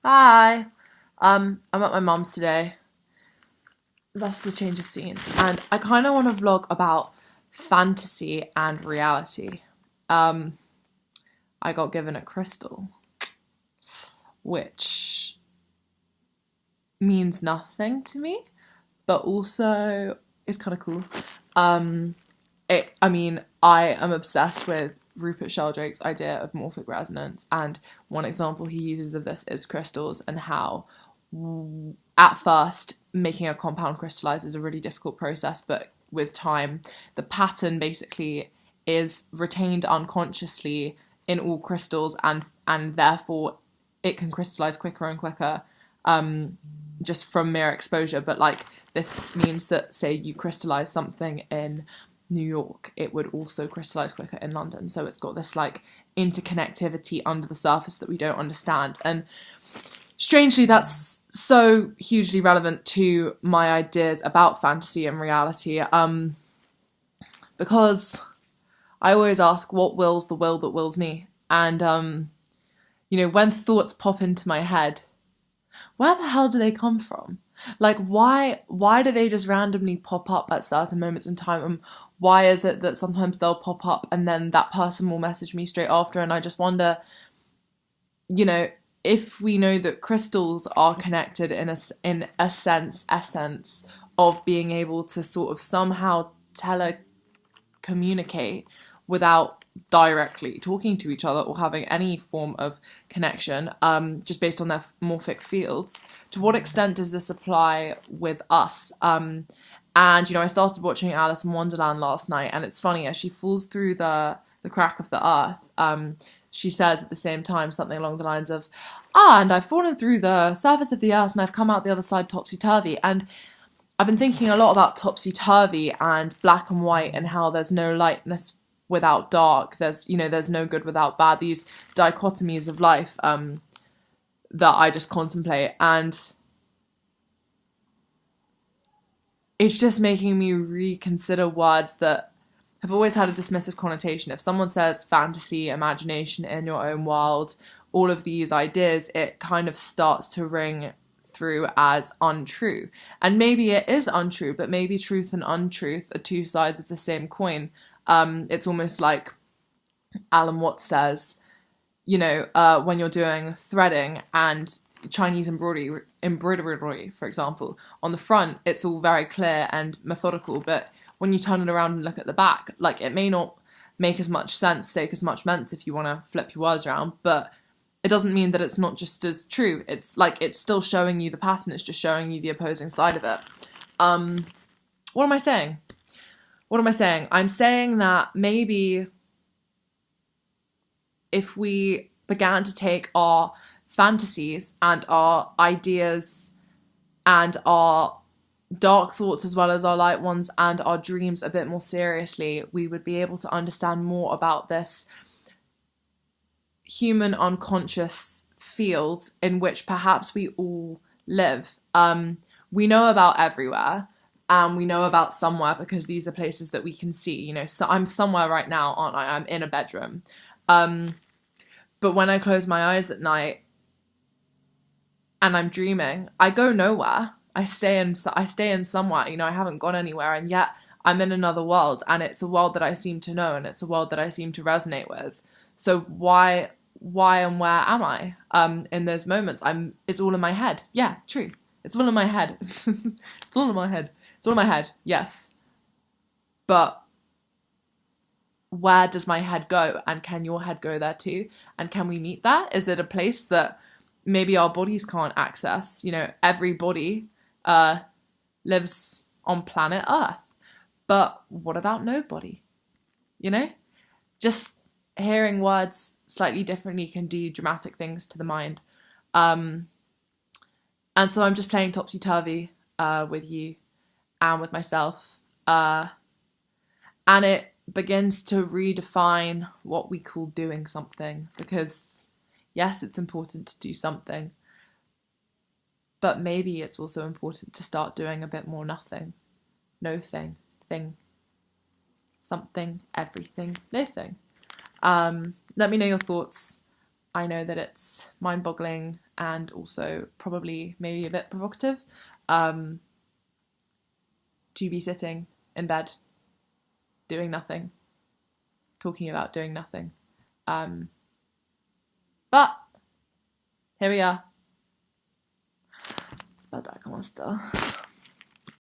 Hi. I'm at my mum's today. That's the change of scene. And I kind of want to vlog about fantasy and reality. Um, I got given a crystal, which means nothing to me, but also is kind of cool. Um, I am obsessed with Rupert Sheldrake's idea of morphic resonance, and one example he uses of this is crystals and how at first making a compound crystallize is a really difficult process, but with time the pattern basically is retained unconsciously in all crystals, and therefore it can crystallize quicker and quicker, just from mere exposure. But like, this means that, say you crystallize something in New York, it would also crystallize quicker in London. So it's got this like interconnectivity under the surface that we don't understand. And strangely, that's so hugely relevant to my ideas about fantasy and reality, because I always ask, what wills the will that wills me? And, when thoughts pop into my head, where the hell do they come from? Like, why do they just randomly pop up at certain moments in time? And why is it that sometimes they'll pop up and then that person will message me straight after? And I just wonder, you know, if we know that crystals are connected in a sense, essence of being able to sort of somehow telecommunicate without directly talking to each other or having any form of connection, just based on their morphic fields, to what extent does this apply with us? And I started watching Alice in Wonderland last night, and it's funny, as she falls through the crack of the earth, she says at the same time something along the lines of, and I've fallen through the surface of the earth and I've come out the other side topsy-turvy. And I've been thinking a lot about topsy-turvy and black and white, and how there's no lightness without dark. There's no good without bad. These dichotomies of life, that I just contemplate. And it's just making me reconsider words that have always had a dismissive connotation. If someone says fantasy, imagination, in your own world, all of these ideas, it kind of starts to ring through as untrue. And maybe it is untrue, but maybe truth and untruth are two sides of the same coin. It's almost like Alan Watts says, when you're doing threading and Chinese embroidery, for example, on the front, it's all very clear and methodical, but when you turn it around and look at the back, like, it may not make as much sense, take as much sense if you want to flip your words around, but it doesn't mean that it's not just as true. It's like, it's still showing you the pattern, it's just showing you the opposing side of it. What am I saying? I'm saying that maybe if we began to take our fantasies and our ideas and our dark thoughts, as well as our light ones, and our dreams a bit more seriously, we would be able to understand more about this human unconscious field in which perhaps we all live. We know about everywhere, and we know about somewhere because these are places that we can see. So I'm somewhere right now, aren't I? I'm in a bedroom. But when I close my eyes at night and I'm dreaming, I go nowhere. I stay in somewhere. I haven't gone anywhere, and yet I'm in another world, and it's a world that I seem to know, and it's a world that I seem to resonate with. So why and where am I? In those moments, it's all in my head. Yeah, true. It's all in my head. It's all in my head. It's all in my head. Yes. But where does my head go? And can your head go there too? And can we meet that? Is it a place that maybe our bodies can't access? Every body lives on planet Earth. But what about nobody? Just hearing words slightly differently can do dramatic things to the mind. And so I'm just playing topsy-turvy with you and with myself. And it begins to redefine what we call doing something. Because, yes, it's important to do something, but maybe it's also important to start doing a bit more nothing. No thing. Something, everything, no thing. Let me know your thoughts. I know that it's mind-boggling and also probably maybe a bit provocative, to be sitting in bed doing nothing, talking about doing nothing. But here we are. Spadda kan man stå.